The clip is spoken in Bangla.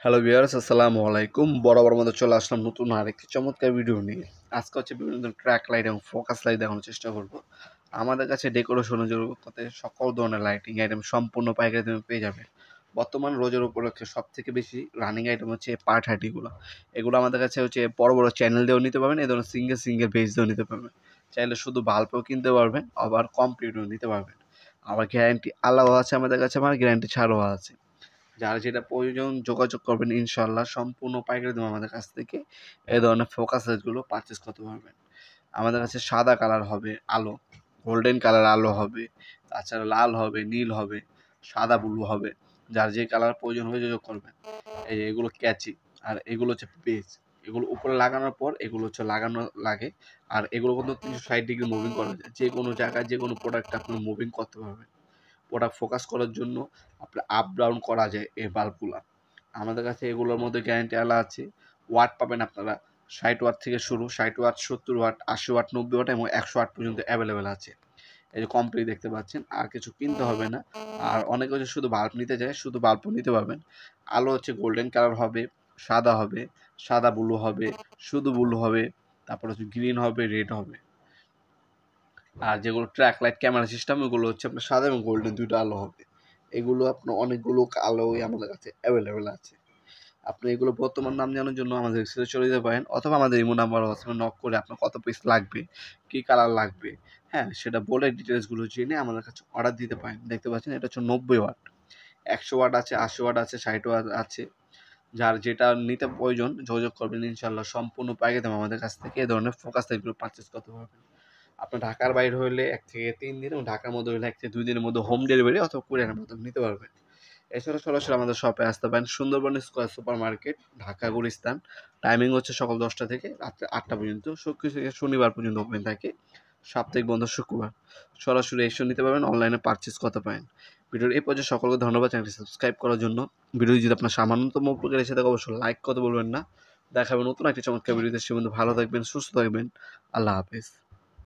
হ্যালো ভিউয়ার্স, আসসালামু আলাইকুম। বরাবর মতো চলে আসলাম নতুন আরেকটি চমৎকার ভিডিও নিয়ে। আজকে হচ্ছে বিভিন্ন ধরনের ট্র্যাক লাইট এবং ফোকাস লাইট দেখানোর চেষ্টা করব। আমাদের কাছে ডেকোরেশনের জগতে সকল ধরনের লাইটিং আইটেম সম্পূর্ণ পাইকারি দামে পেয়ে যাবেন। বর্তমান রোজার উপলক্ষে সবথেকে বেশি রানিং আইটেম হচ্ছে এই পার 30 গুলো। এগুলো আমাদের কাছে হচ্ছে বড় বড় চ্যানেল দিয়েও নিতে পারবেন, এই ধরনের সিঙ্গেল বেস দিয়েও নিতে পারবেন। চাইলে শুধু বাল্বও কিনতে পারবেন, আবার কমপ্লিটও নিতে পারবেন। আবার গ্যারান্টি আলাও আছে আমাদের কাছে, আমার গ্যারান্টি ছাড়ও আছে। যার যেটা প্রয়োজন যোগাযোগ করবেন, ইনশাল্লাহ সম্পূর্ণ পাইকারি দামে আমাদের কাছ থেকে এই ধরনের ফোকাস লাইটগুলো পারচেস করতে পারবেন। আমাদের কাছে সাদা কালার হবে আলো, গোল্ডেন কালার আলো হবে, তাছাড়া লাল হবে, নীল হবে, সাদা ব্লু হবে। যার যে কালার প্রয়োজন হবে যোগাযোগ করবেন। এই যে এগুলো ক্যাচি, আর এগুলো হচ্ছে বেজ। এগুলো উপরে লাগানোর পর এগুলো হচ্ছে লাগানো লাগে। আর এগুলো কিন্তু 360 ডিগ্রি মুভিং করা যায়, যে কোনো জায়গায় যে কোনো প্রোডাক্ট আপনি মুভিং করতে পারবেন। প্রোডাক্ট ফোকাস করার জন্য আপনার আপ ডাউন করা যায় এই বাল্বগুলো। আমাদের কাছে এগুলোর মধ্যে গ্যারান্টি আলা আছে। ওয়াট পাবেন আপনারা 60 ওয়াট থেকে শুরু, 60 ওয়াট, 70 ওয়াট, 80 ওয়াট, 90 ওয়াট এবং 100 ওয়াট পর্যন্ত অ্যাভেলেবেল আছে। এই যে কমপ্লিট দেখতে পাচ্ছেন, আর কিছু কিনতে হবে না। আর অনেকে হচ্ছে শুধু বাল্ব নিতে চায়, শুধু বাল্বও নিতে পারবেন। আলো হচ্ছে গোল্ডেন কালার হবে, সাদা হবে, সাদা ব্লু হবে, শুধু ব্লু হবে, তারপর হচ্ছে গ্রিন হবে, রেড হবে। আর যেগুলো ট্র্যাক লাইট ক্যামেরা সিস্টেম, ওগুলো হচ্ছে আপনার সাদা এবং গোল্ডেন দুইটা আলো হবে। এগুলো আপনার অনেকগুলো আলোই আমাদের কাছে অ্যাভেলেবেল আছে। আপনি এগুলো বর্তমান দাম জানার জন্য আমাদের ওয়েবসাইটে চলে যেতে পারেন, অথবা আমাদের ইমো নাম্বার হোয়াটসঅ্যাপে নক করে আপনার কত পিস লাগবে, কী কালার লাগবে, হ্যাঁ সেটা বলে ডিটেলসগুলো জেনে আমাদের কাছে অর্ডার দিতে পারেন। দেখতে পাচ্ছেন এটা হচ্ছে 90 ওয়াট, 100 ওয়াট আছে, 80 ওয়াট আছে, 60 ওয়াট আছে। যার যেটা নিতে প্রয়োজন যোগাযোগ করবেন, ইনশাল্লাহ সম্পূর্ণ পাইকারি দাম আমাদের কাছ থেকে এই ধরনের ফোকাস লাইটগুলো পারচেস করতে পারবেন। আপনার ঢাকার বাইরে হলে 1 থেকে 3 দিন, এবং ঢাকার মধ্যে হলে 1 থেকে 2 দিনের মধ্যে হোম ডেলিভারি অথবা কুরিয়ারের মাধ্যমে নিতে পারবেন। এছাড়া সরাসরি আমাদের শপে আসতে পারেন, Sundarban square super market, Dhaka Gulistan. Timing হচ্ছে সকাল 10টা থেকে রাত্রে 8টা পর্যন্ত, শুক্র থেকে শনিবার পর্যন্ত ওপেন থাকে, সাপ্তাহিক বন্ধ শুক্রবার। সরাসরি এসে নিতে পারবেন, অনলাইনে পারচেস করতে পারেন। ভিডিওর এই পর্যায়ে সকলকে ধন্যবাদ চ্যানেলটি সাবস্ক্রাইব করার জন্য। ভিডিও যদি আপনার সামান্যতম উপকার এসে থাকে অবশ্যই লাইক করতে বলবেন না। দেখাবেন নতুন একটি চমৎকার ভিডিওতে। সে বন্ধু ভালো থাকবেন, সুস্থ থাকবেন। আল্লাহ হাফেজ।